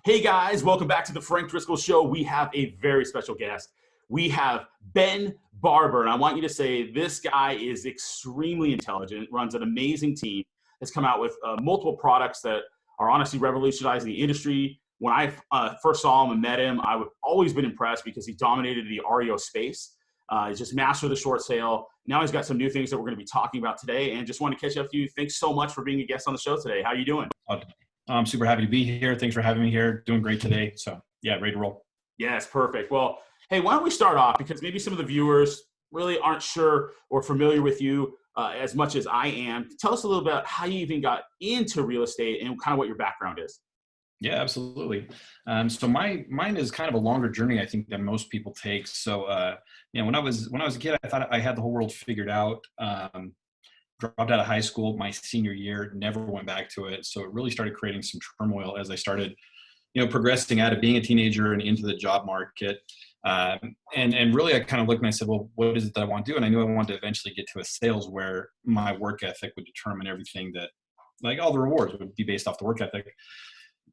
Hey guys, welcome back to the Frank Driscoll Show. We have a very special guest. We have Ben Barber, and I want you to say this guy is extremely intelligent, runs an amazing team, has come out with multiple products that are honestly revolutionizing the industry. When I first saw him and met him, I've always been impressed because he dominated the REO space. He's just mastered the short sale. Now he's got some new things that we're going to be talking about today, and just want to catch up with you. Thanks so much for being a guest on the show today. How are you doing? I'm super happy to be here. Thanks for having me here. Doing great today. So yeah, ready to roll. Yes, perfect. Well, hey, why don't we start off, because maybe some of the viewers really aren't sure or familiar with you as much as I am. Tell us a little about how you even got into real estate and kind of what your background is. Yeah, absolutely. So mine is kind of a longer journey, I think, than most people take. So when I was a kid, I thought I had the whole world figured out. Dropped out of high school my senior year, never went back to it. So it really started creating some turmoil as I started, progressing out of being a teenager and into the job market. And really I kind of looked and I said, well, what is it that I want to do? And I knew I wanted to eventually get to a sales where my work ethic would determine everything, that like all the rewards would be based off the work ethic.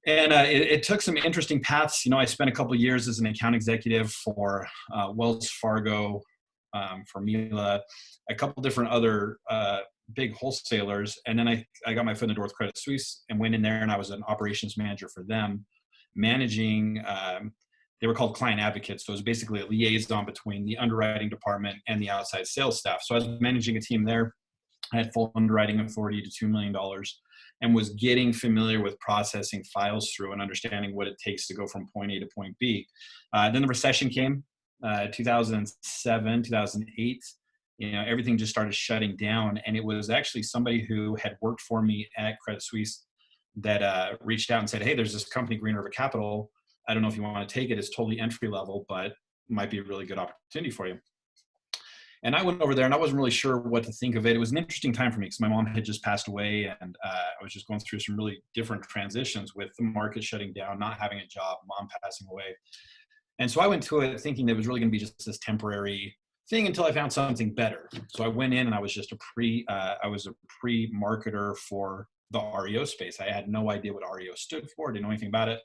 And it took some interesting paths. I spent a couple of years as an account executive for Wells Fargo, for Mila, a couple different other big wholesalers. And then I got my foot in the door with Credit Suisse and went in there, and I was an operations manager for them, managing, they were called client advocates. So it was basically a liaison between the underwriting department and the outside sales staff. So I was managing a team there. I had full underwriting authority to $2 million and was getting familiar with processing files through and understanding what it takes to go from point A to point B. Then the recession came, 2007, 2008. Everything just started shutting down. And it was actually somebody who had worked for me at Credit Suisse that reached out and said, hey, there's this company, Green River Capital. I don't know if you want to take it. It's totally entry level, but might be a really good opportunity for you. And I went over there and I wasn't really sure what to think of it. It was an interesting time for me because my mom had just passed away, and I was just going through some really different transitions with the market shutting down, not having a job, mom passing away. And so I went to it thinking it was really going to be just this temporary thing until I found something better. So I went in and I was just a pre-marketer for the REO space. I had no idea what REO stood for, didn't know anything about it.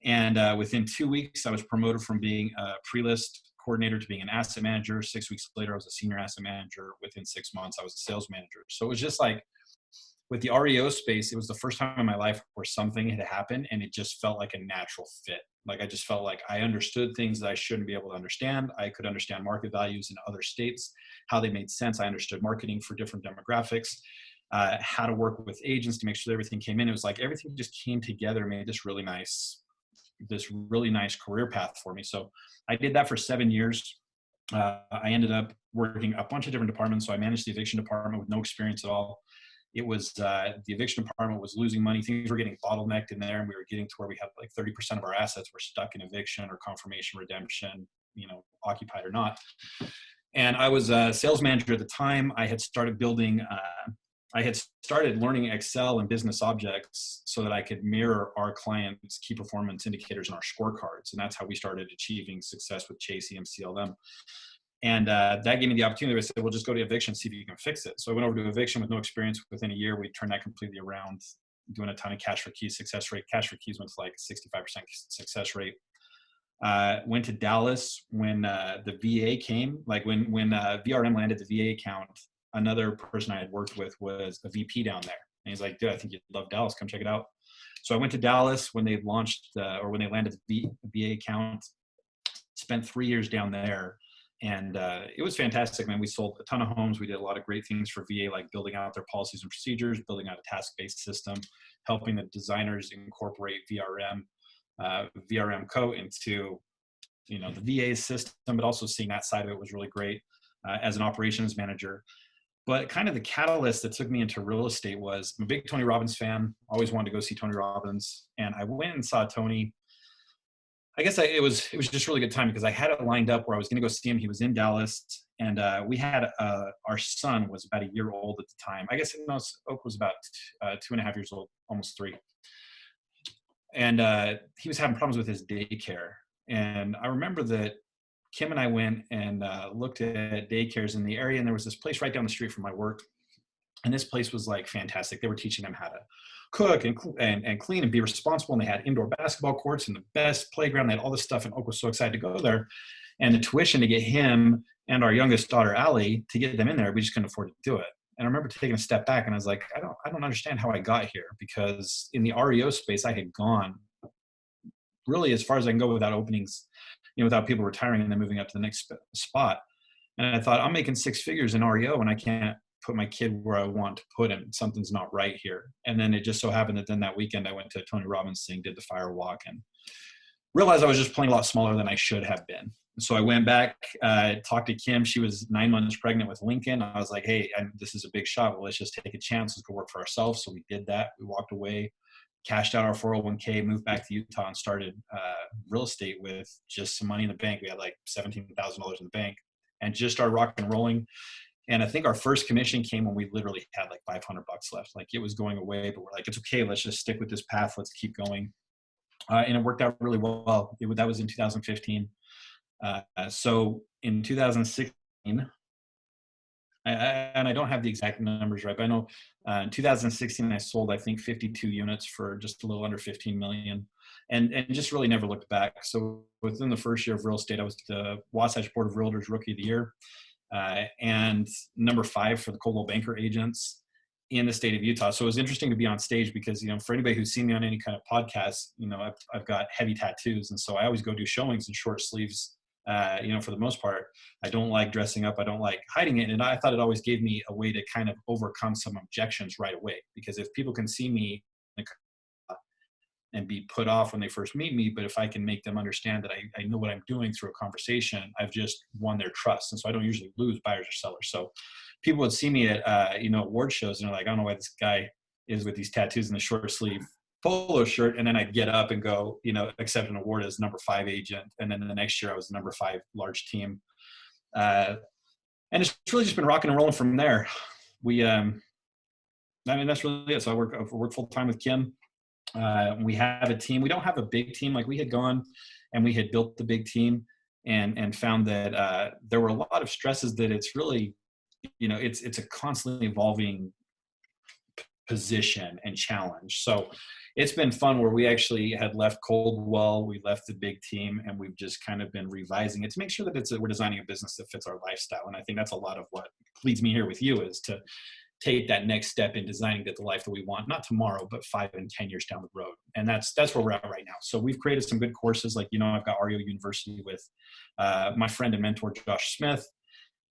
And within 2 weeks, I was promoted from being a pre-list coordinator to being an asset manager. 6 weeks later, I was a senior asset manager. Within 6 months, I was a sales manager. So it was just like, with the REO space, it was the first time in my life where something had happened and it just felt like a natural fit. Like I just felt like I understood things that I shouldn't be able to understand. I could understand market values in other states, how they made sense. I understood marketing for different demographics, how to work with agents to make sure that everything came in. It was like everything just came together and made this really nice career path for me. So I did that for 7 years. I ended up working a bunch of different departments. So I managed the eviction department with no experience at all. It was the eviction department was losing money. Things were getting bottlenecked in there, and we were getting to where we had like 30% of our assets were stuck in eviction or confirmation redemption, occupied or not. And I was a sales manager at the time. I had started learning Excel and business objects so that I could mirror our clients' key performance indicators in our scorecards. And that's how we started achieving success with Chase, EMC, LM. And that gave me the opportunity. I said, well, just go to eviction, see if you can fix it. So I went over to eviction with no experience. Within a year, we turned that completely around, doing a ton of cash for keys success rate. Cash for keys went to like 65% success rate. Went to Dallas when the VA came. Like when VRM landed the VA account, another person I had worked with was a VP down there. And he's like, dude, I think you'd love Dallas. Come check it out. So I went to Dallas when they launched when they landed the VA account, spent 3 years down there. And it was fantastic, man. We sold a ton of homes. We did a lot of great things for VA, like building out their policies and procedures, building out a task-based system, helping the designers incorporate VRM Co into, the VA system, but also seeing that side of it was really great as an operations manager. But kind of the catalyst that took me into real estate was, I'm a big Tony Robbins fan. Always wanted to go see Tony Robbins. And I went and saw Tony. I guess it was just really good time because I had it lined up where I was going to go see him. He was in Dallas, and we had our son was about a year old at the time. I guess Oak was about 2.5 years old, almost 3. And he was having problems with his daycare. And I remember that Kim and I went and looked at daycares in the area, and there was this place right down the street from my work. And this place was like fantastic. They were teaching them how to cook and clean and be responsible. And they had indoor basketball courts and the best playground. They had all this stuff. And Oak was so excited to go there. And the tuition to get him and our youngest daughter, Allie, to get them in there, we just couldn't afford to do it. And I remember taking a step back and I was like, I don't understand how I got here, because in the REO space, I had gone really as far as I can go without openings, without people retiring and then moving up to the next spot. And I thought, I'm making 6 figures in REO and I can't put my kid where I want to put him. Something's not right here. And then it just so happened that then that weekend I went to Tony Robbins' thing, did the fire walk, and realized I was just playing a lot smaller than I should have been. So I went back, talked to Kim. She was 9 months pregnant with Lincoln. I was like, hey, this is a big shot. Well, let's just take a chance. Let's go work for ourselves. So we did that. We walked away, cashed out our 401k, moved back to Utah, and started real estate with just some money in the bank. We had like $17,000 in the bank and just started rock and rolling. And I think our first commission came when we literally had like $500 left. Like, it was going away, but we're like, it's okay. Let's just stick with this path. Let's keep going. And it worked out really well. That was in 2015. So in 2016, and I don't have the exact numbers right, but I know in 2016, I sold, I think, 52 units for just a little under 15 million, and just really never looked back. So within the first year of real estate, I was the Wasatch Board of Realtors Rookie of the Year, and number 5 for the Coldwell Banker agents in the state of Utah. So it was interesting to be on stage because, for anybody who's seen me on any kind of podcast, I've got heavy tattoos. And so I always go do showings in short sleeves. For the most part, I don't like dressing up. I don't like hiding it. And I thought it always gave me a way to kind of overcome some objections right away. Because if people can see me and be put off when they first meet me, but if I can make them understand that I know what I'm doing through a conversation, I've just won their trust. And so I don't usually lose buyers or sellers. So people would see me at, award shows and they're like, I don't know why this guy is with these tattoos in the short sleeve polo shirt. And then I'd get up and go, accept an award as number 5 agent. And then the next year I was number 5 large team. And it's really just been rocking and rolling from there. That's really it. So I work full time with Kim. We have a team. We don't have a big team. Like, we had gone and we had built the big team and found that there were a lot of stresses that it's really, it's a constantly evolving position and challenge. So it's been fun where we actually had left Coldwell, we left the big team, and we've just kind of been revising it to make sure that we're designing a business that fits our lifestyle. And I think that's a lot of what leads me here with you, is to take that next step in designing the life that we want, not tomorrow, but 5 and 10 years down the road. And that's where we're at right now. So we've created some good courses. Like, I've got Reo University with my friend and mentor, Josh Smith.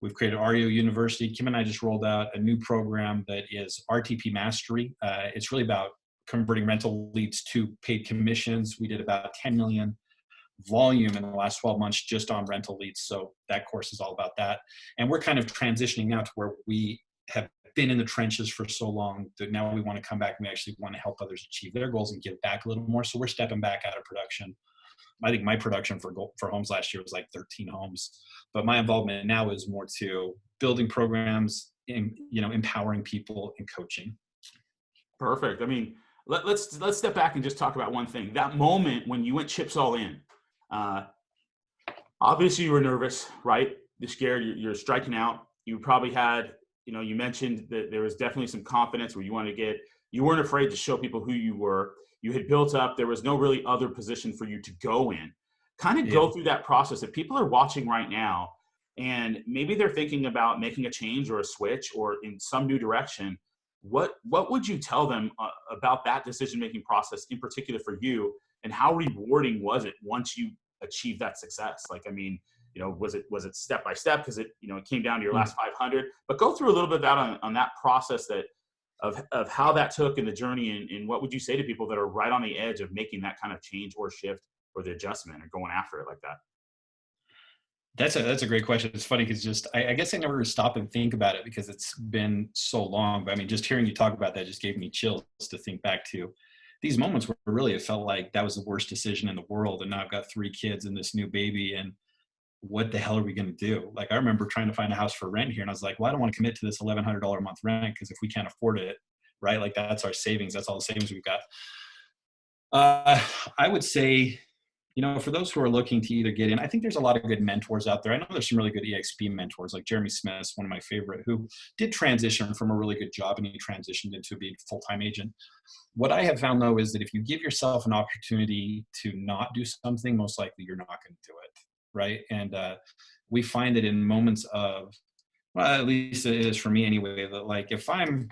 We've created Reo University. Kim and I just rolled out a new program that is RTP Mastery. It's really about converting rental leads to paid commissions. We did about 10 million volume in the last 12 months just on rental leads. So that course is all about that. And we're kind of transitioning now to where we have been in the trenches for so long that now we want to come back and we actually want to help others achieve their goals and give back a little more. So we're stepping back out of production. I think my production for homes last year was like 13 homes, but my involvement now is more to building programs, empowering people and coaching. Perfect. I mean, let's step back and just talk about one thing. That moment when you went chips all in, obviously you were nervous, right? You're scared. You're striking out. You probably had, you mentioned that there was definitely some confidence where you weren't afraid to show people who you were. You had built up, there was no really other position for you to go in. Kind of go through that process. If people are watching right now and maybe they're thinking about making a change or a switch or in some new direction, what would you tell them about that decision-making process in particular for you, and how rewarding was it once you achieved that success? Like, I mean, was it step by step because it came down to your last 500, but go through a little bit of that on that process of how that took in the journey, and what would you say to people that are right on the edge of making that kind of change or shift or the adjustment or going after it like that? That's a great question. It's funny because I guess I never stop and think about it because it's been so long. But I mean, just hearing you talk about that just gave me chills to think back to these moments where really it felt like that was the worst decision in the world. And now I've got 3 kids and this new baby, and what the hell are we going to do? Like, I remember trying to find a house for rent here, and I was like, well, I don't want to commit to this $1,100 a month rent because if we can't afford it, right? Like, that's our savings. That's all the savings we've got. I would say, for those who are looking to either get in, I think there's a lot of good mentors out there. I know there's some really good EXP mentors, like Jeremy Smith, one of my favorite, who did transition from a really good job and he transitioned into being a full-time agent. What I have found, though, is that if you give yourself an opportunity to not do something, most likely you're not going to do it, right? And we find that in moments of, well, at least it is for me anyway, that like if I'm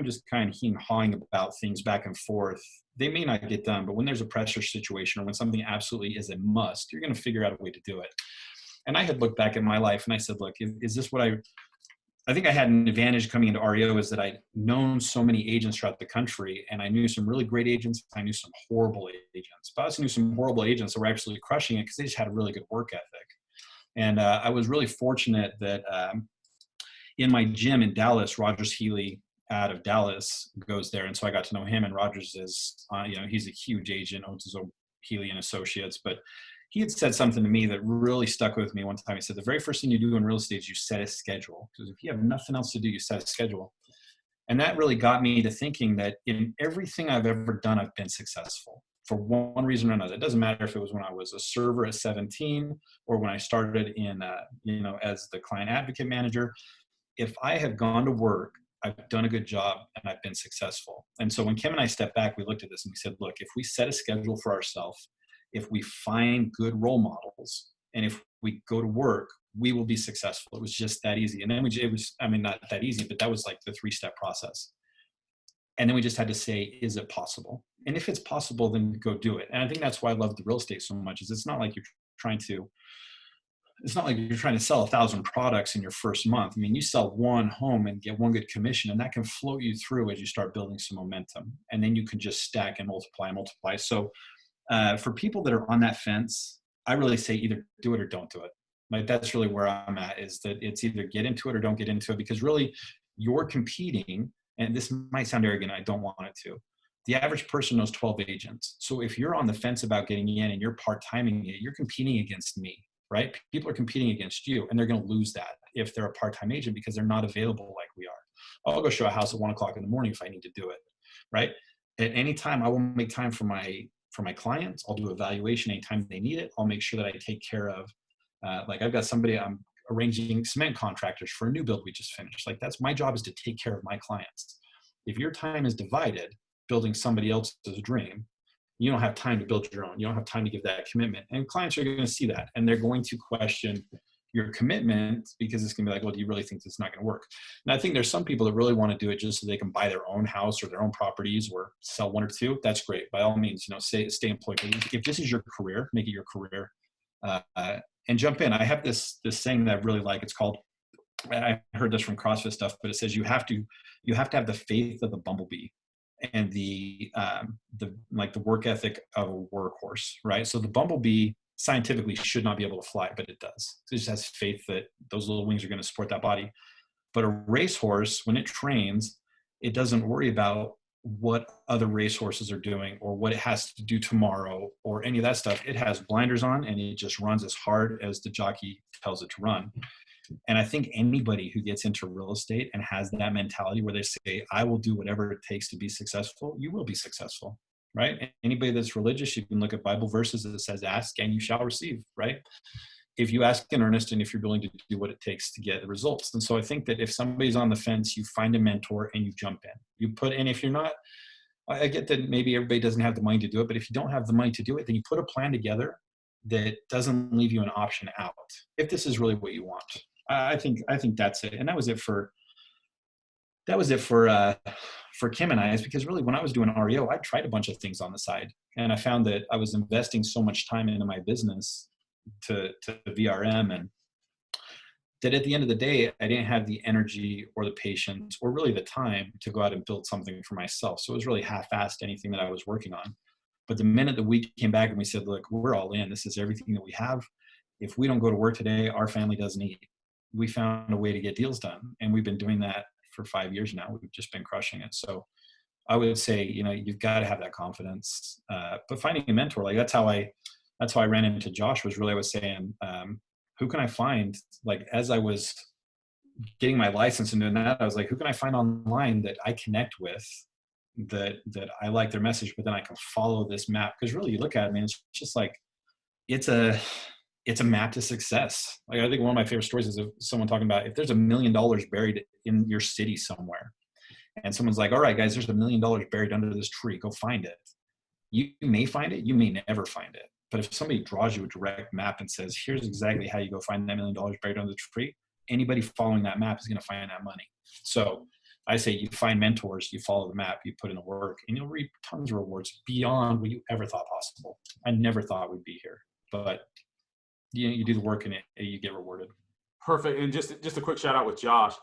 just kind of hawing about things back and forth, they may not get done. But when there's a pressure situation or when something absolutely is a must, you're going to figure out a way to do it. And I had looked back at my life and I said, look, is this what I think I had an advantage coming into REO is that I'd known so many agents throughout the country, and I knew some really great agents. I knew some horrible agents, but I also knew some horrible agents that were absolutely crushing it because they just had a really good work ethic. And I was really fortunate that in my gym in Dallas, Rogers Healy out of Dallas goes there. And so I got to know him, and Rogers is, he's a huge agent, owns his own Healy and Associates, but he had said something to me that really stuck with me one time. He said, the very first thing you do in real estate is you set a schedule. Because if you have nothing else to do, you set a schedule. And that really got me to thinking that in everything I've ever done, I've been successful for one reason or another. It doesn't matter if it was when I was a server at 17 or when I started in, as the client advocate manager. If I have gone to work, I've done a good job and I've been successful. And so when Kim and I stepped back, we looked at this and we said, look, if we set a schedule for ourselves, if we find good role models, and if we go to work, we will be successful. It was just that easy. And then not that easy, but that was like the 3-step process. And then we just had to say, is it possible? And if it's possible, then go do it. And I think that's why I love the real estate so much, is it's not like you're trying to sell 1,000 products in your first month. I mean, you sell one home and get one good commission, and that can float you through as you start building some momentum. And then you can just stack and multiply. So for people that are on that fence, I really say either do it or don't do it. Like that's really where I'm at, is that it's either get into it or don't get into it, because really you're competing, and this might sound arrogant, I don't want it to. The average person knows 12 agents. So if you're on the fence about getting in and you're part-timing it, you're competing against me, right? People are competing against you, and they're going to lose that if they're a part-time agent because they're not available like we are. I'll go show a house at 1 o'clock in the morning if I need to do it, right? At any time, I will make time for my clients. I'll do evaluation anytime they need it. I'll make sure that I take care of, like I've got somebody, I'm arranging cement contractors for a new build we just finished. Like that's my job, is to take care of my clients. If your time is divided building somebody else's dream, you don't have time to build your own. You don't have time to give that commitment. And clients are going to see that, and they're going to question your commitment, because it's going to be like, well, do you really think this is not going to work? And I think there's some people that really want to do it just so they can buy their own house or their own properties or sell one or two. That's great. By all means, stay employed. But if this is your career, make it your career, and jump in. I have this saying that I really like. It's called, I heard this from CrossFit stuff, but it says you have to have the faith of the bumblebee and the work ethic of a workhorse, right? So the bumblebee scientifically should not be able to fly, but it does. It just has faith that those little wings are going to support that body. But a racehorse, when it trains, it doesn't worry about what other racehorses are doing or what it has to do tomorrow or any of that stuff. It has blinders on and it just runs as hard as the jockey tells it to run. And I think anybody who gets into real estate and has that mentality where they say, I will do whatever it takes to be successful, you will be successful, right? Anybody that's religious, you can look at Bible verses that says, ask and you shall receive, right? If you ask in earnest and if you're willing to do what it takes to get the results. And so I think that if somebody's on the fence, you find a mentor and you jump in. You put in, if you're not, I get that maybe everybody doesn't have the money to do it, but if you don't have the money to do it, then you put a plan together that doesn't leave you an option out, if this is really what you want. I think that's it. And that was it for Kim and I, is because really when I was doing REO, I tried a bunch of things on the side, and I found that I was investing so much time into my business to VRM, and that at the end of the day, I didn't have the energy or the patience or really the time to go out and build something for myself. So it was really half-assed anything that I was working on. But the minute that we came back and we said, look, we're all in, this is everything that we have. If we don't go to work today, our family doesn't eat. We found a way to get deals done. And we've been doing that for 5 years now. We've just been crushing it. So I would say, you've got to have that confidence. But finding a mentor, like that's how I ran into Josh, was really, I was saying, who can I find? Like, as I was getting my license and doing that, I was like, who can I find online that I connect with, that I like their message, but then I can follow this map? Because really you look at it, man, it's just like it's a map to success. Like, I think one of my favorite stories is of someone talking about, if there's $1 million buried in your city somewhere, and someone's like, all right, guys, there's $1 million buried under this tree, go find it. You may find it, you may never find it. But if somebody draws you a direct map and says, here's exactly how you go find that $1 million buried under the tree, anybody following that map is going to find that money. So I say you find mentors, you follow the map, you put in the work, and you'll reap tons of rewards beyond what you ever thought possible. I never thought we'd be here, but you do the work and you get rewarded. Perfect. And just a quick shout out with Josh.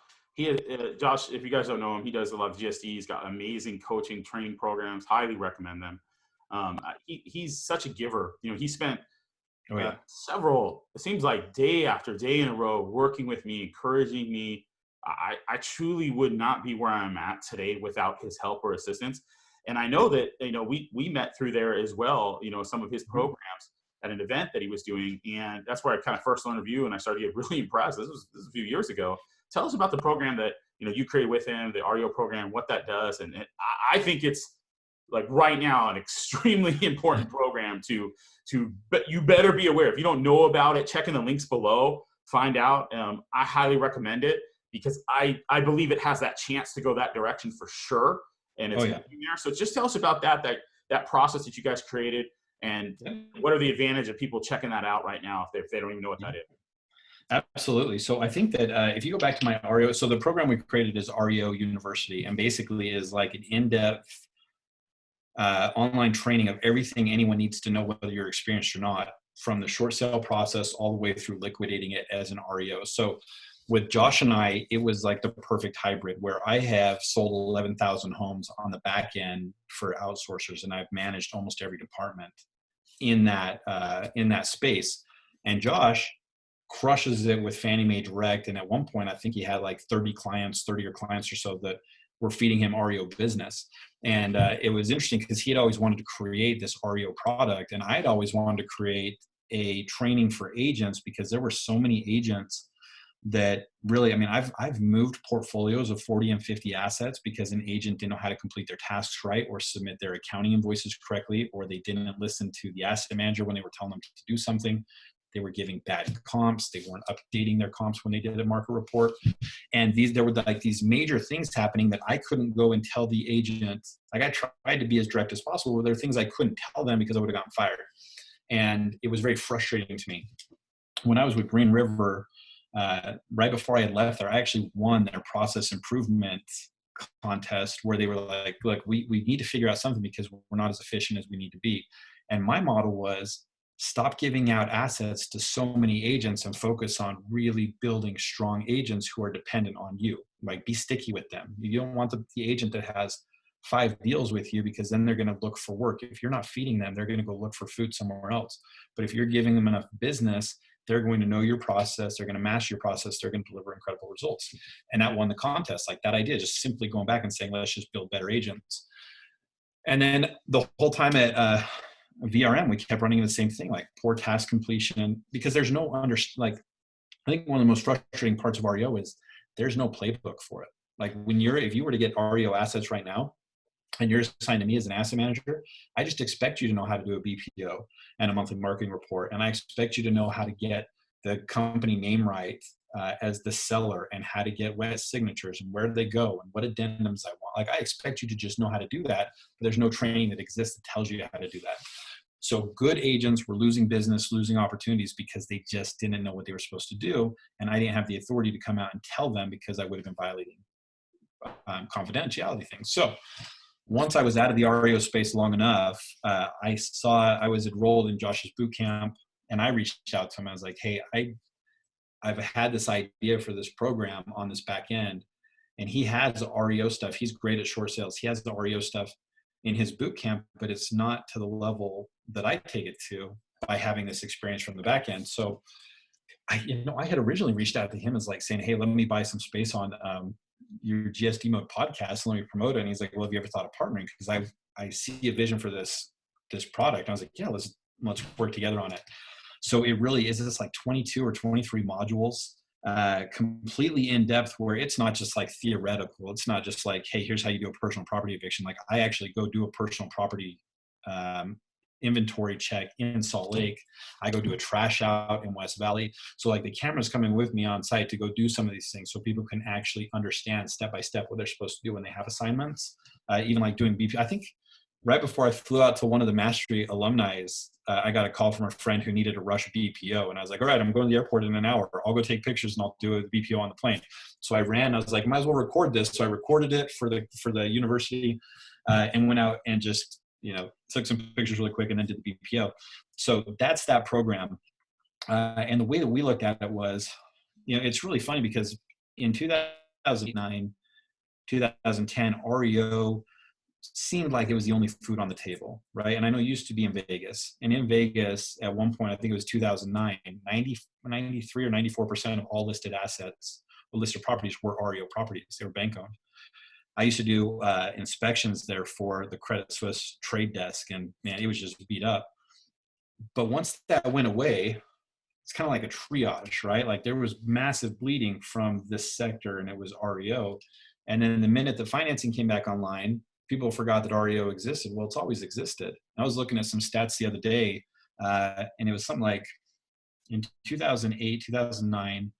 Josh, if you guys don't know him, he does a lot of GSD. He's got amazing coaching, training programs. Highly recommend them. He's such a giver. He spent several, it seems like day after day in a row, working with me, encouraging me. I truly would not be where I'm at today without his help or assistance. And I know that, we met through there as well, some of his programs at an event that he was doing. And that's where I kind of first learned of you, and I started to get really impressed. This was a few years ago. Tell us about the program that, you created with him, the REO program, what that does. And I think it's, like, right now, an extremely important program but you better be aware. If you don't know about it, check in the links below, find out. I highly recommend it because I believe it has that chance to go that direction for sure. And it's there. So just tell us about that process that you guys created, and what are the advantages of people checking that out right now if they don't even know what that is? Absolutely. So I think that if you go back to my REO, so the program we created is Reo University, and basically is like an in-depth online training of everything anyone needs to know, whether you're experienced or not, from the short sale process all the way through liquidating it as an REO. So with Josh and I, it was like the perfect hybrid where I have sold 11,000 homes on the back end for outsourcers, and I've managed almost every department in that space. And Josh crushes it with Fannie Mae Direct. And at one point, I think he had like 30 clients or so that were feeding him REO business. And it was interesting because he had always wanted to create this REO product. And I had always wanted to create a training for agents, because there were so many agents that really, I've moved portfolios of 40 and 50 assets because an agent didn't know how to complete their tasks right, or submit their accounting invoices correctly, or they didn't listen to the asset manager when they were telling them to do something. They were giving bad comps. They weren't updating their comps when they did a market report. And there were like these major things happening that I couldn't go and tell the agent. Like, I tried to be as direct as possible, but there are things I couldn't tell them because I would have gotten fired. And it was very frustrating to me. When I was with Green River, right before I had left there, I actually won their process improvement contest, where they were like, look, we need to figure out something because we're not as efficient as we need to be. And my model was, stop giving out assets to so many agents and focus on really building strong agents who are dependent on you. Like, be sticky with them. You don't want the agent that has 5 deals with you, because then they're going to look for work. If you're not feeding them, they're going to go look for food somewhere else. But if you're giving them enough business, they're going to know your process. They're going to master your process. They're going to deliver incredible results. And that won the contest. Like, that idea, just simply going back and saying, let's just build better agents. And then the whole time at VRM, we kept running the same thing, like poor task completion, because there's no I think one of the most frustrating parts of REO is there's no playbook for it. Like, if you were to get REO assets right now and you're assigned to me as an asset manager, I just expect you to know how to do a BPO and a monthly marketing report. And I expect you to know how to get the company name right as the seller, and how to get wet signatures and where they go and what addendums I want. Like, I expect you to just know how to do that, but there's no training that exists that tells you how to do that. So good agents were losing business, losing opportunities, because they just didn't know what they were supposed to do. And I didn't have the authority to come out and tell them, because I would have been violating confidentiality things. So once I was out of the REO space long enough, I was enrolled in Josh's boot camp, and I reached out to him. I was like, hey, I've had this idea for this program on this back end, and he has REO stuff. He's great at short sales. He has the REO stuff in his boot camp, but it's not to the level that I take it to by having this experience from the back end. So I had originally reached out to him as like saying, hey, let me buy some space on your GSD Mode podcast. Let me promote it. And he's like, well, have you ever thought of partnering? Because I see a vision for this product. And I was like, yeah, let's work together on it. So it really is this like 22 or 23 modules, completely in depth, where it's not just like theoretical. It's not just like, hey, here's how you do a personal property eviction. Like, I actually go do a personal property inventory check in Salt Lake. I go do a trash out in West Valley. So like the camera's coming with me on site to go do some of these things so people can actually understand step by step what they're supposed to do when they have assignments. Even like doing BP. I think right before I flew out to one of the Mastery alumni, I got a call from a friend who needed a rush BPO. And I was like, all right, I'm going to the airport in an hour. I'll go take pictures and I'll do a BPO on the plane. So I ran. I was like, might as well record this. So I recorded it for the university and went out and just, took some pictures really quick and then did the BPO. So that's that program. And the way that we looked at it was, it's really funny because in 2009, 2010, REO seemed like it was the only food on the table, right? And I know it used to be in Vegas. And in Vegas, at one point, I think it was 2009, 93 or 94% of all listed assets, or listed properties were REO properties. They were bank owned. I used to do inspections there for the Credit Suisse trade desk, and man, it was just beat up. But once that went away, it's kind of like a triage, right? Like there was massive bleeding from this sector and it was REO. And then the minute the financing came back online, people forgot that REO existed. Well, it's always existed. I was looking at some stats the other day, and it was something like in 2008, 2009,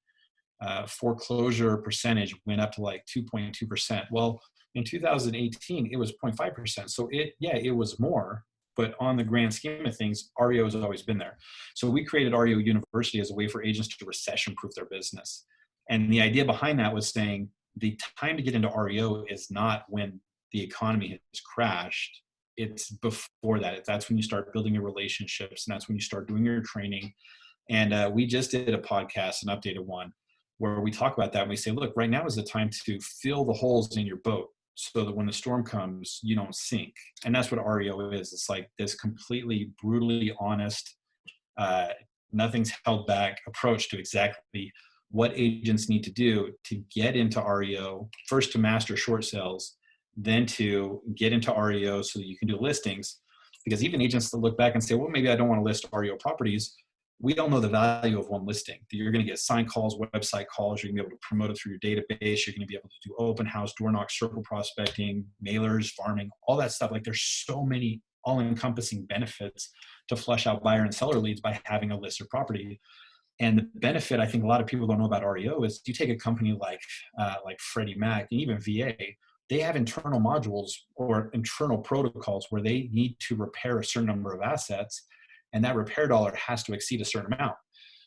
foreclosure percentage went up to like 2.2%. Well, in 2018, it was 0.5%. So it was more, but on the grand scheme of things, REO has always been there. So we created Reo University as a way for agents to recession-proof their business. And the idea behind that was saying the time to get into REO is not when the economy has crashed. It's before that. That's when you start building your relationships, and that's when you start doing your training. And we just did a podcast, an updated one, where we talk about that. And we say, look, right now is the time to fill the holes in your boat so that when the storm comes, you don't sink. And that's what REO is. It's like this completely brutally honest, nothing's held back approach to exactly what agents need to do to get into REO, first to master short sales, then to get into REO so that you can do listings. Because even agents that look back and say, well, maybe I don't want to list REO properties, we don't know the value of one listing. You're going to get sign calls, website calls. You're going to be able to promote it through your database. You're going to be able to do open house, door knock, circle prospecting, mailers, farming, all that stuff. Like there's so many all-encompassing benefits to flush out buyer and seller leads by having a listed property. And the benefit I think a lot of people don't know about REO is you take a company like Freddie Mac and even VA, they have internal modules or internal protocols where they need to repair a certain number of assets, and that repair dollar has to exceed a certain amount.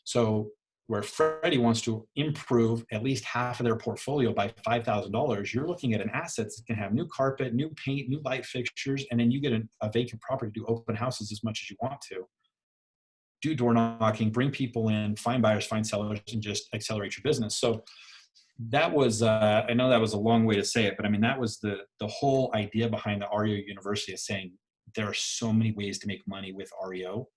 So where Freddie wants to improve at least half of their portfolio by $5,000, you're looking at an asset that can have new carpet, new paint, new light fixtures, and then you get a vacant property to do open houses as much as you want to. Do door knocking, bring people in, find buyers, find sellers, and just accelerate your business. So that was, I know that was a long way to say it, but I mean, that was the whole idea behind the Reo University, is saying there are so many ways to make money with REO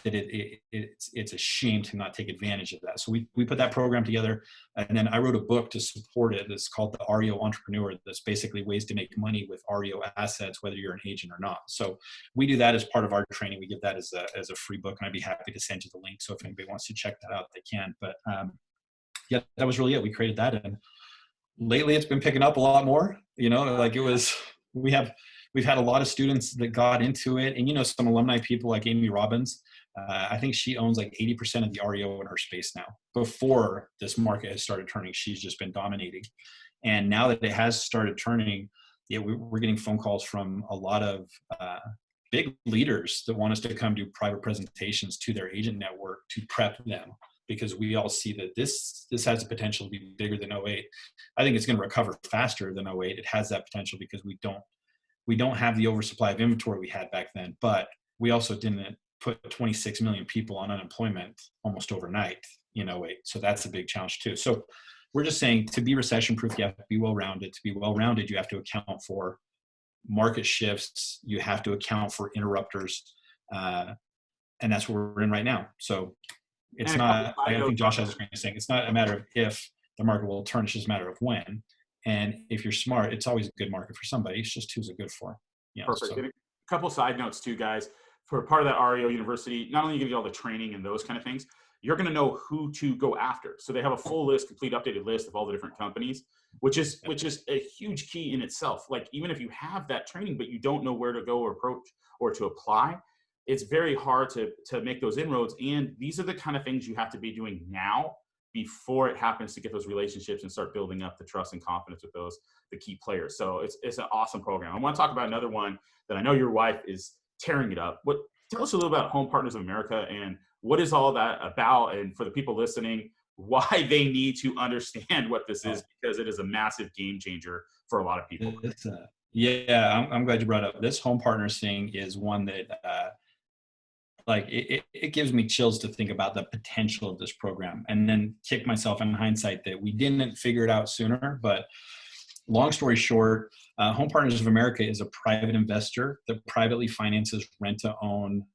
that it's a shame to not take advantage of that. So we put that program together, and then I wrote a book to support it. It's called the Reo Entrepreneur. That's basically ways to make money with REO assets, whether you're an agent or not. So we do that as part of our training. We give that as a free book, and I'd be happy to send you the link. So if anybody wants to check that out, they can. But yeah, that was really it. We created that, and lately it's been picking up a lot more. Like we've had a lot of students that got into it, and some alumni people like Amy Robbins. I think she owns like 80% of the REO in her space now. Before this market has started turning, she's just been dominating. And now that it has started turning, we're getting phone calls from a lot of big leaders that want us to come do private presentations to their agent network to prep them, because we all see that this has the potential to be bigger than '08. I think it's going to recover faster than '08. It has that potential because we don't have the oversupply of inventory we had back then, but we also didn't put 26 million people on unemployment almost overnight in '08. So that's a big challenge too. So we're just saying, to be recession proof, you have to be well-rounded. To be well-rounded, you have to account for market shifts. You have to account for interrupters. And that's what we're in right now. So it's not, I think Josh has a great saying, it's not a matter of if the market will turn, it's just a matter of when. And if you're smart, it's always a good market for somebody. It's just who's it good for. Perfect. So. And a couple side notes too, guys. For part of that Reo University, not only are you going to get all the training and those kind of things, you're going to know who to go after. So they have a full list, complete updated list of all the different companies, which is a huge key in itself. Like even if you have that training, but you don't know where to go or approach or to apply, it's very hard to make those inroads. And these are the kind of things you have to be doing now before it happens to get those relationships and start building up the trust and confidence with the key players. So it's an awesome program. I want to talk about another one that I know your wife is tearing it up. Tell us a little about Home Partners of America and what is all that about? And for the people listening, why they need to understand what this is, because it is a massive game changer for a lot of people. Yeah, I'm glad you brought up this Home Partners thing. Is one that it gives me chills to think about the potential of this program, and then kick myself in hindsight that we didn't figure it out sooner. But long story short, Home Partners of America is a private investor that privately finances rent-to-own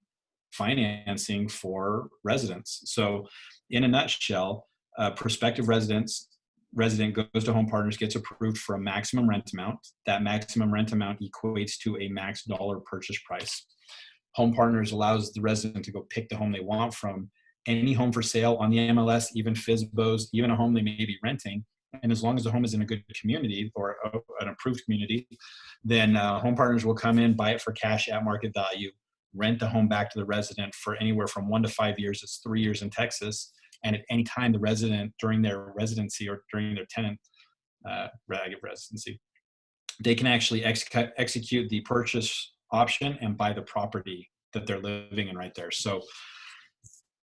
financing for residents. So in a nutshell, a prospective resident goes to Home Partners, gets approved for a maximum rent amount. That maximum rent amount equates to a max dollar purchase price. Home Partners allows the resident to go pick the home they want from any home for sale on the MLS, even FSBOs, even a home they may be renting. And as long as the home is in a good community or an approved community, then Home Partners will come in, buy it for cash at market value, rent the home back to the resident for anywhere from 1 to 5 years. It's 3 years in Texas. And at any time the resident during their residency or during their tenant residency, they can actually execute the purchase option and buy the property that they're living in right there. So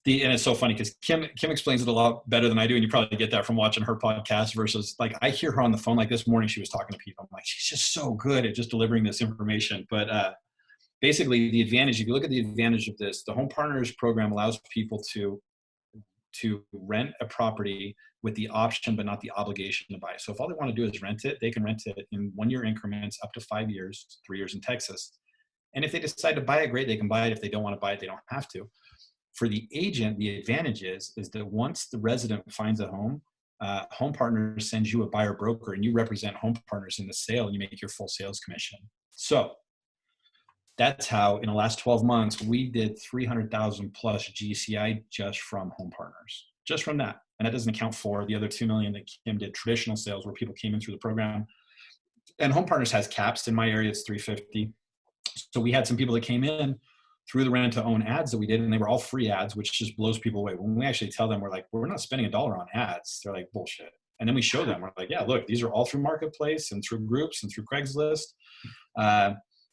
and it's so funny because Kim explains it a lot better than I do. And you probably get that from watching her podcast versus like I hear her on the phone. Like this morning, she was talking to people. I'm like, she's just so good at just delivering this information. But basically the advantage, if you look at the advantage of this, the Home Partners program allows people to rent a property with the option, but not the obligation to buy. So if all they want to do is rent it, they can rent it in 1 year increments up to 5 years, 3 years in Texas. And if they decide to buy it, great, they can buy it. If they don't want to buy it, they don't have to. For the agent, the advantage is that once the resident finds a home, Home Partners sends you a buyer broker and you represent Home Partners in the sale and you make your full sales commission. So that's how in the last 12 months, we did 300,000 plus GCI just from Home Partners, just from that. And that doesn't account for the other 2 million that Kim did traditional sales where people came in through the program. And Home Partners has caps. In my area, it's 350. So we had some people that came in through the rent to own ads that we did, and they were all free ads, which just blows people away. When we actually tell them, we're like, we're not spending $1 on ads. They're like, bullshit. And then we show them, we're like, yeah, look, these are all through Marketplace and through groups and through Craigslist.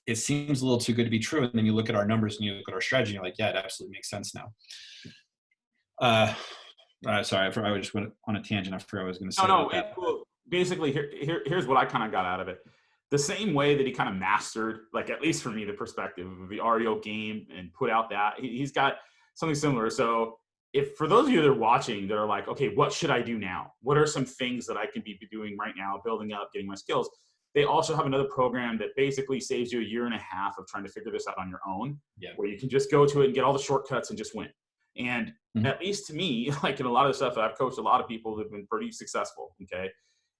It seems a little too good to be true. And then you look at our numbers and you look at our strategy, and you're like, yeah, it absolutely makes sense now. Sorry, I just went on a tangent. I forgot what I was going to say. Well, basically, here's what I kind of got out of it. The same way that he kind of mastered, like at least for me, the perspective of the REO game and put out that, he's got something similar. So if for those of you that are watching that are like, okay, what should I do now? What are some things that I can be doing right now, building up, getting my skills? They also have another program that basically saves you 1.5 years of trying to figure this out on your own, where you can just go to it and get all the shortcuts and just win. And at least to me, like in a lot of the stuff that I've coached, a lot of people have been pretty successful. Okay.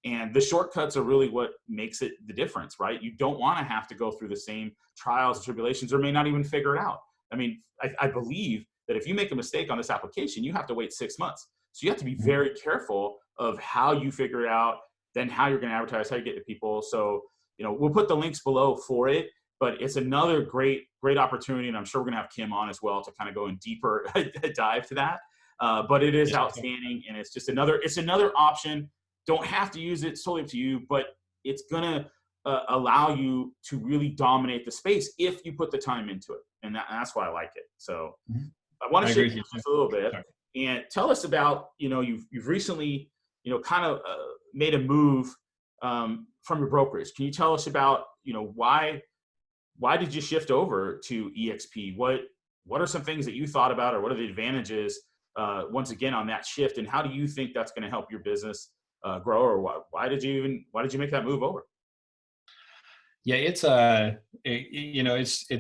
And the shortcuts are really what makes it the difference, right? You don't want to have to go through the same trials and tribulations or may not even figure it out. I mean, I believe that if you make a mistake on this application, you have to wait 6 months. So you have to be very careful of how you figure it out, then how you're going to advertise, how you get to people. So, we'll put the links below for it, but it's another great opportunity. And I'm sure we're going to have Kim on as well to kind of go in deeper dive to that. But it is outstanding. And it's just another option. Don't have to use it. It's totally up to you, but it's going to allow you to really dominate the space if you put the time into it. And that's why I like it. So I want to shake you just a little bit and tell us about, you've recently, kind of made a move from your brokerage. Can you tell us about, why did you shift over to EXP? What are some things that you thought about, or what are the advantages once again on that shift? And how do you think that's going to help your business grow, or why did you make that move over? Yeah, it's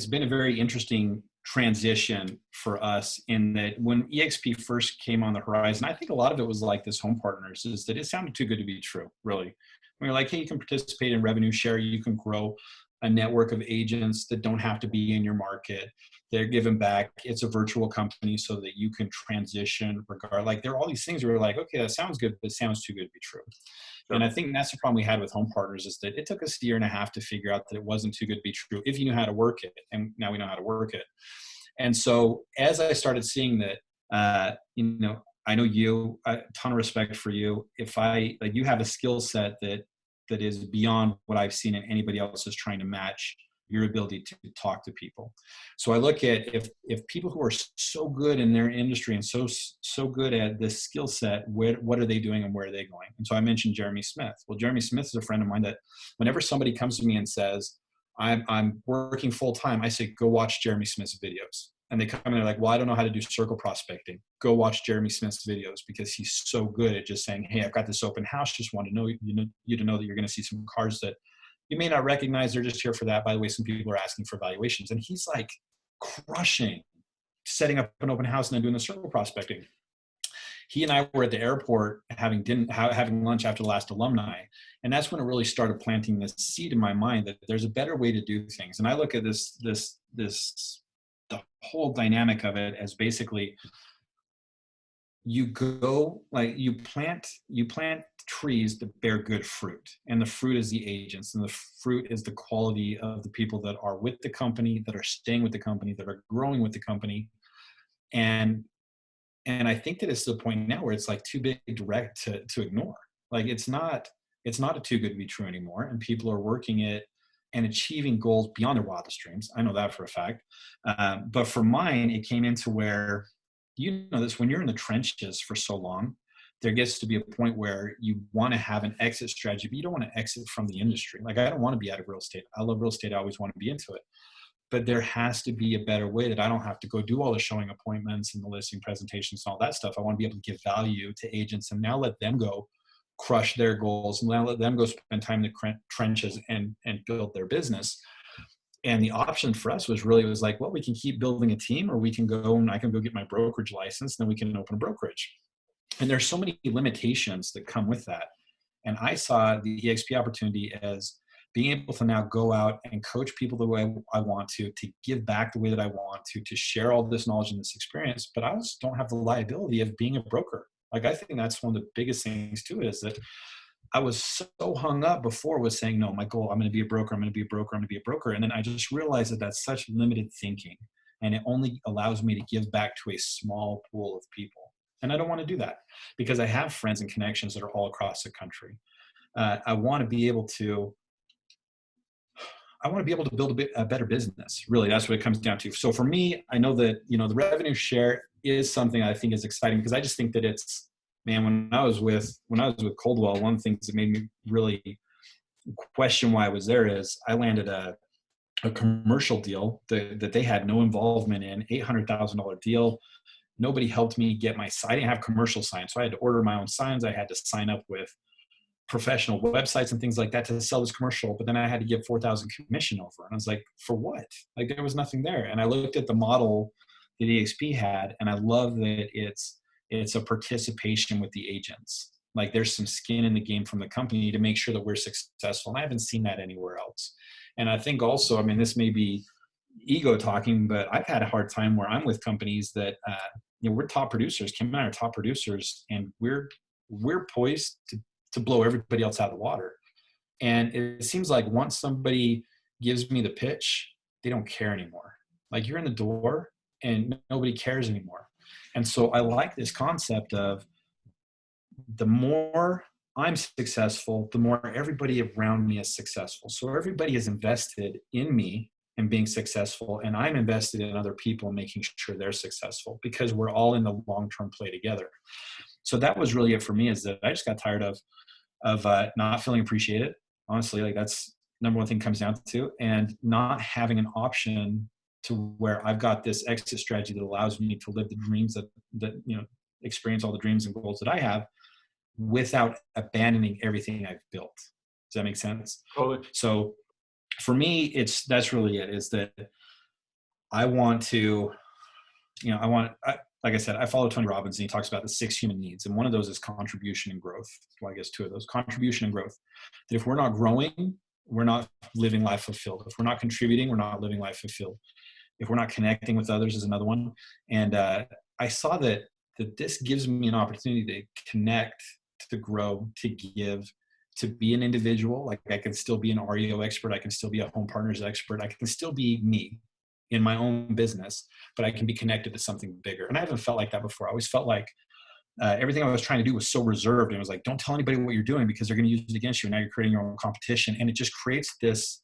been a very interesting transition for us in that when EXP first came on the horizon, I think a lot of it was like this Home Partners, is that it sounded too good to be true, really. When you're like, hey, you can participate in revenue share, you can grow a network of agents that don't have to be in your market. They're giving back. It's a virtual company so that you can transition like there are all these things where we're like, okay, that sounds good, but it sounds too good to be true. Sure. And I think that's the problem we had with Home Partners, is that it took us 1.5 years to figure out that it wasn't too good to be true if you knew how to work it. And now we know how to work it. And so as I started seeing that, I know you, a ton of respect for you. If you have a skill set that is beyond what I've seen in anybody else is trying to match your ability to talk to people. So I look at if people who are so good in their industry and so good at this skill set, what are they doing and where are they going? And so I mentioned Jeremy Smith. Well, Jeremy Smith is a friend of mine that whenever somebody comes to me and says, I'm working full time, I say, go watch Jeremy Smith's videos. And they come in and they're like, well, I don't know how to do circle prospecting. Go watch Jeremy Smith's videos because he's so good at just saying, hey, I've got this open house. Just want to know you to know that you're going to see some cars that you may not recognize. They're just here for that. By the way, some people are asking for valuations. And he's like crushing setting up an open house and then doing the circle prospecting. He and I were at the airport having lunch after the last alumni. And that's when it really started planting this seed in my mind that there's a better way to do things. And I look at the whole dynamic of it as basically you plant trees that bear good fruit, and the fruit is the agents, and the fruit is the quality of the people that are with the company, that are staying with the company, that are growing with the company. And I think that it's to the point now where it's like too big direct to ignore. Like it's not a too good to be true anymore. And people are working it and achieving goals beyond their wildest dreams. I know that for a fact. But for mine, it came into where, you know this, when you're in the trenches for so long, there gets to be a point where you want to have an exit strategy, but you don't want to exit from the industry. Like I don't want to be out of real estate. I love real estate. I always want to be into it. But there has to be a better way that I don't have to go do all the showing appointments and the listing presentations and all that stuff. I want to be able to give value to agents and now let them go crush their goals and now let them go spend time in the trenches and build their business. And the option for us was like, well, we can keep building a team, or we can go and I can go get my brokerage license, then we can open a brokerage. And there's so many limitations that come with that. And I saw the EXP opportunity as being able to now go out and coach people the way I want to give back the way that I want to share all this knowledge and this experience, but I just don't have the liability of being a broker. Like, I think that's one of the biggest things to it, is that I was so hung up before with saying, no, my goal, I'm going to be a broker, I'm going to be a broker, I'm going to be a broker. And then I just realized that that's such limited thinking, and it only allows me to give back to a small pool of people. And I don't want to do that because I have friends and connections that are all across the country. I want to be able to build a better business. Really, that's what it comes down to. So for me, I know that, the revenue share is something I think is exciting, because I just think that it's, man, when I was with Coldwell, one of the things that made me really question why I was there is I landed a commercial deal that they had no involvement in, $800,000 deal. Nobody helped me get I didn't have commercial signs. So I had to order my own signs. I had to sign up with professional websites and things like that to sell this commercial, but then I had to give 4,000 commission over. And I was like, for what? Like, there was nothing there. And I looked at the model that EXP had, and I love that it's a participation with the agents. Like, there's some skin in the game from the company to make sure that we're successful. And I haven't seen that anywhere else. And I think also, this may be ego talking, but I've had a hard time where I'm with companies that, we're top producers. Kim and I are top producers, and we're poised to blow everybody else out of the water. And it seems like once somebody gives me the pitch, they don't care anymore. Like, you're in the door and nobody cares anymore. And so I like this concept of the more I'm successful, the more everybody around me is successful. So everybody is invested in me and being successful, and I'm invested in other people making sure they're successful, because we're all in the long-term play together. So that was really it for me, is that I just got tired of not feeling appreciated. Honestly, like, that's number one thing it comes down to, and not having an option to where I've got this exit strategy that allows me to live the dreams that experience all the dreams and goals that I have without abandoning everything I've built. Does that make sense? Totally. So for me, that's really it, is that I want to, like I said, I follow Tony Robbins, and he talks about the 6 human needs. And one of those is contribution and growth. Well, I guess 2 of those, contribution and growth. That if we're not growing, we're not living life fulfilled. If we're not contributing, we're not living life fulfilled. If we're not connecting with others is another one. And I saw that this gives me an opportunity to connect, to grow, to give, to be an individual. Like, I can still be an REO expert. I can still be a home partners expert. I can still be me. in my own business, but I can be connected to something bigger. And I haven't felt like that before. I always felt like everything I was trying to do was so reserved, and it was like, don't tell anybody what you're doing because they're going to use it against you. And now you're creating your own competition. And it just creates this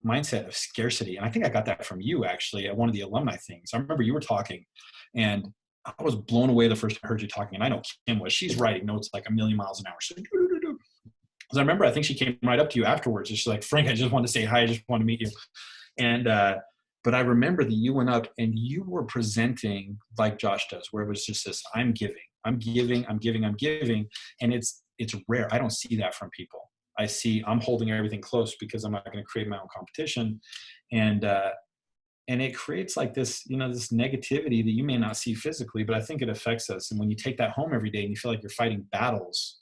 mindset of scarcity. And I think I got that from you actually at one of the alumni things. I remember you were talking, and I was blown away the first time I heard you talking. And I know Kim was, she's writing notes like 1,000,000 miles an hour. So, because I remember, I think she came right up to you afterwards. And she's like, Frank, I just wanted to say hi. I just want to meet you. And, but I remember that you went up and you were presenting like Josh does, where it was just this, I'm giving. And it's rare. I don't see that from people. I see I'm holding everything close because I'm not going to create my own competition. And it creates like this, this negativity that you may not see physically, but I think it affects us. And when you take that home every day and you feel like you're fighting battles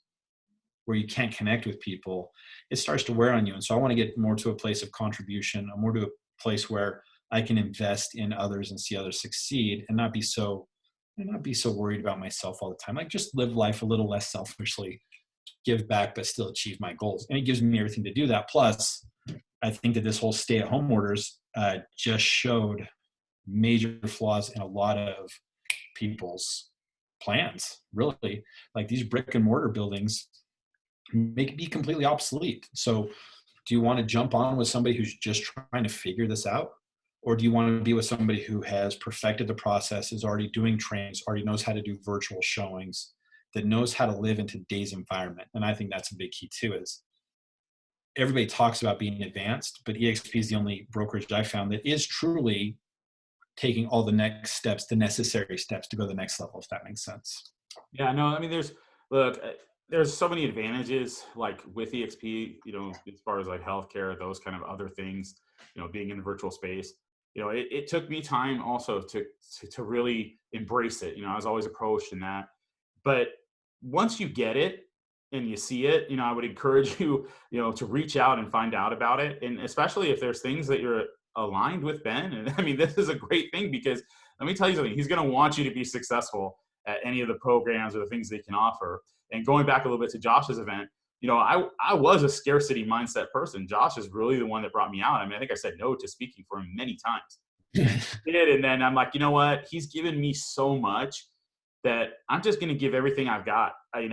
where you can't connect with people, it starts to wear on you. And so I want to get more to a place of contribution, more to a place where I can invest in others and see others succeed and not be so worried about myself all the time. Like just live life a little less selfishly, give back, but still achieve my goals. And it gives me everything to do that. Plus, I think that this whole stay-at-home orders just showed major flaws in a lot of people's plans, really. Like these brick and mortar buildings may be completely obsolete. So do you want to jump on with somebody who's just trying to figure this out? Or do you want to be with somebody who has perfected the process, is already doing trainings, already knows how to do virtual showings, that knows how to live in today's environment? And I think that's a big key too, is everybody talks about being advanced, but EXP is the only brokerage I found that is truly taking all the next steps, the necessary steps to go to the next level, if that makes sense. Yeah, no, I mean, there's so many advantages like with EXP, as far as like healthcare, those kind of other things, being in the virtual space. It took me time also to really embrace it. I was always approached in that, but once you get it and you see it, I would encourage you, to reach out and find out about it. And especially if there's things that you're aligned with Ben. And I mean, this is a great thing because let me tell you something, he's going to want you to be successful at any of the programs or the things they can offer. And going back a little bit to Josh's event, I was a scarcity mindset person. Josh is really the one that brought me out. I mean, I think I said no to speaking for him many times. And then I'm like, you know what? He's given me so much that I'm just going to give everything I've got. I'm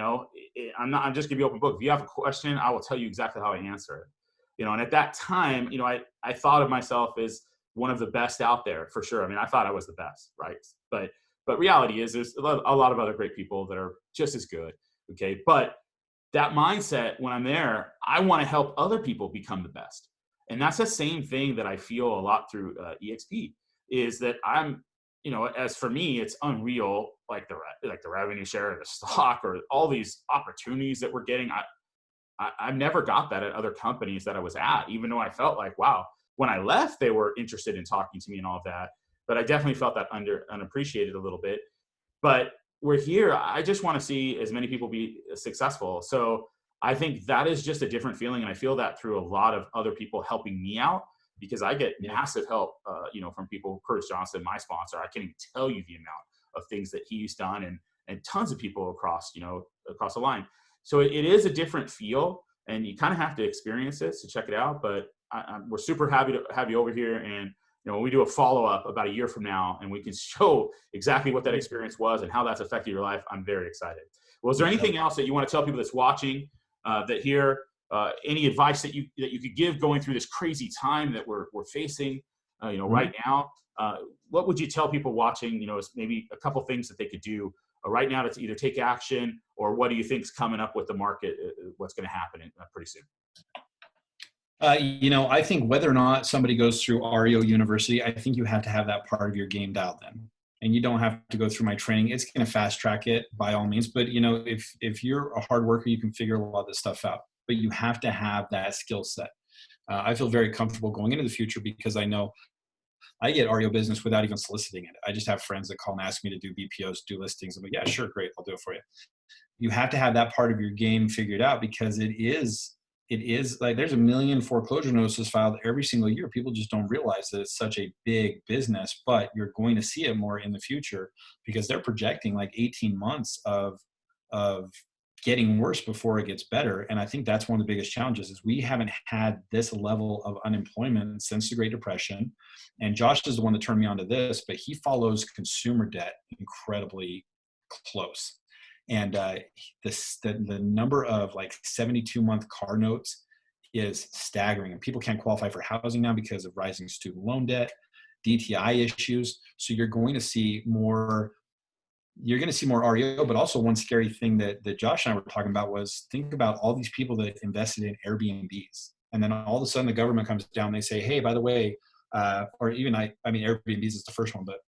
just going to be open book. If you have a question, I will tell you exactly how I answer it. And at that time, I thought of myself as one of the best out there for sure. I mean, I thought I was the best, right? But reality is there's a lot of other great people that are just as good. Okay. But that mindset, when I'm there, I want to help other people become the best. And that's the same thing that I feel a lot through EXP, is that I'm, as for me, it's unreal, like the revenue share of the stock or all these opportunities that we're getting. I've never got that at other companies that I was at, even though I felt like, wow, when I left, they were interested in talking to me and all of that. But I definitely felt that unappreciated a little bit. But we're here. I just want to see as many people be successful. So I think that is just a different feeling. And I feel that through a lot of other people helping me out, because I get massive help, from people. Curtis Johnson, my sponsor, I can't even tell you the amount of things that he's done, and tons of people across the line. So it is a different feel, and you kind of have to experience it to check it out. But we're super happy to have you over here. And when we do a follow-up about a year from now and we can show exactly what that experience was and how that's affected your life, I'm very excited. Well, is there anything else that you want to tell people that's watching, any advice that you could give going through this crazy time that we're facing, right now? What would you tell people watching, is maybe a couple things that they could do right now to either take action, or what do you think is coming up with the market, what's going to happen pretty soon? I think whether or not somebody goes through Reo University, I think you have to have that part of your game dialed in. And you don't have to go through my training. It's going to fast track it by all means. But, if you're a hard worker, you can figure a lot of this stuff out. But you have to have that skill set. I feel very comfortable going into the future because I know I get Reo business without even soliciting it. I just have friends that call and ask me to do BPOs, do listings. I'm like, yeah, sure, great, I'll do it for you. You have to have that part of your game figured out, because it is like there's 1 million foreclosure notices filed every single year. People just don't realize that it's such a big business, but you're going to see it more in the future because they're projecting like 18 months of getting worse before it gets better. And I think that's one of the biggest challenges is we haven't had this level of unemployment since the Great Depression. And Josh is the one that turned me on to this, but he follows consumer debt incredibly close. And the number of like 72-month car notes is staggering. And people can't qualify for housing now because of rising student loan debt, DTI issues. So you're going to see more REO, but also one scary thing that Josh and I were talking about was think about all these people that invested in Airbnbs. And then all of a sudden the government comes down and they say, hey, by the way, or even Airbnbs is the first one, but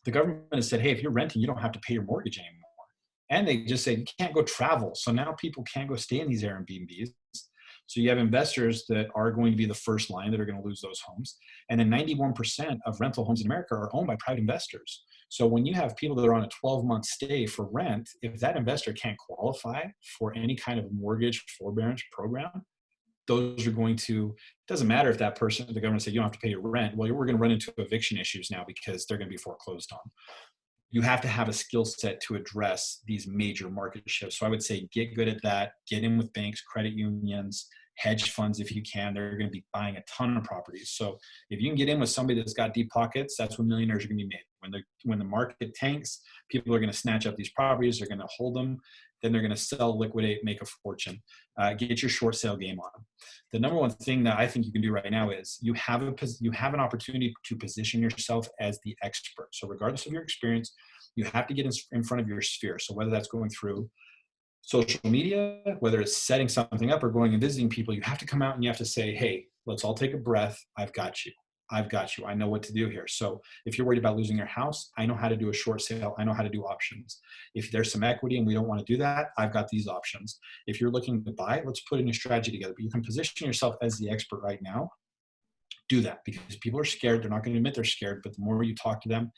the government has said, hey, if you're renting, you don't have to pay your mortgage anymore. And they just say, you can't go travel. So now people can't go stay in these Airbnbs. So you have investors that are going to be the first line that are going to lose those homes. And then 91% of rental homes in America are owned by private investors. So when you have people that are on a 12-month stay for rent, if that investor can't qualify for any kind of mortgage forbearance program, those are going to, it doesn't matter if that person, the government said you don't have to pay your rent. Well, we're going to run into eviction issues now because they're going to be foreclosed on. You have to have a skill set to address these major market shifts. So I would say get good at that, get in with banks, credit unions, hedge funds if you can. They're going to be buying a ton of properties. So if you can get in with somebody that's got deep pockets, that's when millionaires are going to be made. When the market tanks, people are going to snatch up these properties, they're going to hold them, then they're going to sell, liquidate, make a fortune. Get your short sale game on them. The number one thing that I think you can do right now is you have an opportunity to position yourself as the expert. So regardless of your experience, you have to get in front of your sphere. So whether that's going through social media, whether it's setting something up or going and visiting people, you have to come out and you have to say, hey, let's all take a breath. I've got you. I know what to do here. So if you're worried about losing your house, I know how to do a short sale. I know how to do options. If there's some equity and we don't want to do that, I've got these options. If you're looking to buy, let's put in a strategy together. But you can position yourself as the expert right now. Do that because people are scared. They're not going to admit they're scared, but the more you talk to them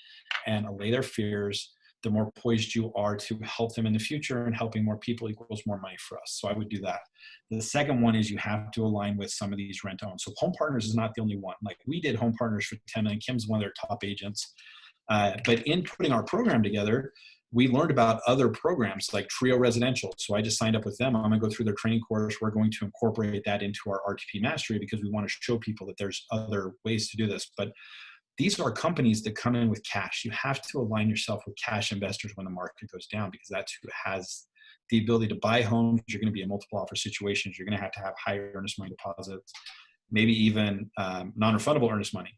and allay their fears, the more poised you are to help them in the future, and helping more people equals more money for us. So I would do that. The second one is you have to align with some of these rent owns. So Home Partners is not the only one. Like we did Home Partners for 10 million. Kim's one of their top agents. But in putting our program together, we learned about other programs like Trio Residential. So I just signed up with them. I'm going to go through their training course. We're going to incorporate that into our RTP mastery because we want to show people that there's other ways to do this. But these are companies that come in with cash. You have to align yourself with cash investors when the market goes down because that's who has the ability to buy homes. You're going to be in multiple offer situations. You're going to have higher earnest money deposits, maybe even non-refundable earnest money.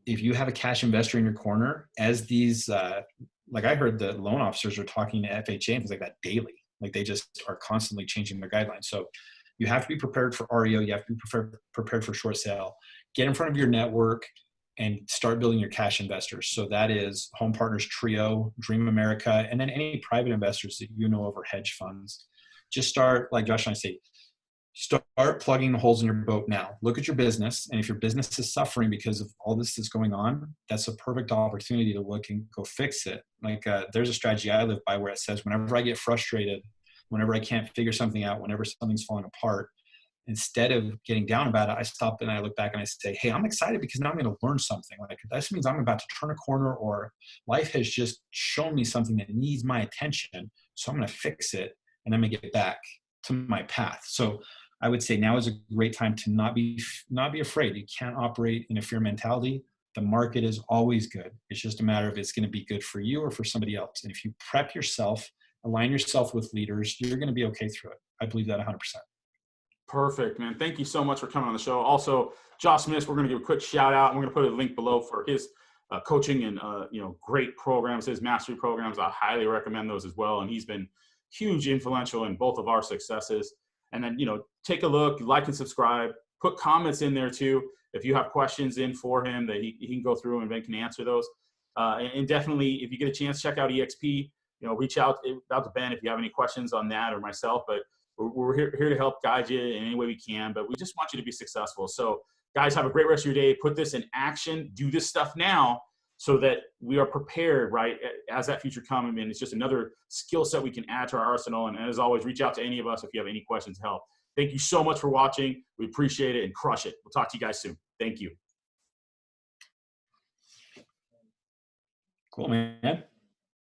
If you have a cash investor in your corner, as these, like I heard the loan officers are talking to FHA and things like that daily. Like they just are constantly changing their guidelines. So you have to be prepared for REO. You have to be prepared for short sale. Get in front of your network and start building your cash investors. So that is Home Partners, Trio, Dream America, and then any private investors that you know over hedge funds. Just start, like Josh and I say, start plugging the holes in your boat now. Look at your business. And if your business is suffering because of all this that's going on, that's a perfect opportunity to look and go fix it. Like there's a strategy I live by where it says, whenever I get frustrated, whenever I can't figure something out, whenever something's falling apart, instead of getting down about it, I stop and I look back and I say, hey, I'm excited because now I'm going to learn something. Like that means I'm about to turn a corner, or life has just shown me something that needs my attention. So I'm going to fix it and I'm going to get back to my path. So I would say now is a great time to not be afraid. You can't operate in a fear mentality. The market is always good. It's just a matter of it's going to be good for you or for somebody else. And if you prep yourself, align yourself with leaders, you're going to be okay through it. I believe that 100%. Perfect, man. Thank you so much for coming on the show. Also, Josh Smith, we're going to give a quick shout out. We're going to put a link below for his coaching and great programs, his mastery programs. I highly recommend those as well. And he's been huge influential in both of our successes. And then, take a look, like and subscribe, put comments in there too. If you have questions in for him that he can go through and Ben can answer those. And definitely, if you get a chance, check out EXP, reach out to Ben if you have any questions on that or myself. But we're here to help guide you in any way we can, but we just want you to be successful. So guys, have a great rest of your day. Put this in action. Do this stuff now so that we are prepared, right, as that future comes. I mean, it's just another skill set we can add to our arsenal. And as always, reach out to any of us if you have any questions to help. Thank you so much for watching. We appreciate it and crush it. We'll talk to you guys soon. Thank you. Cool, man.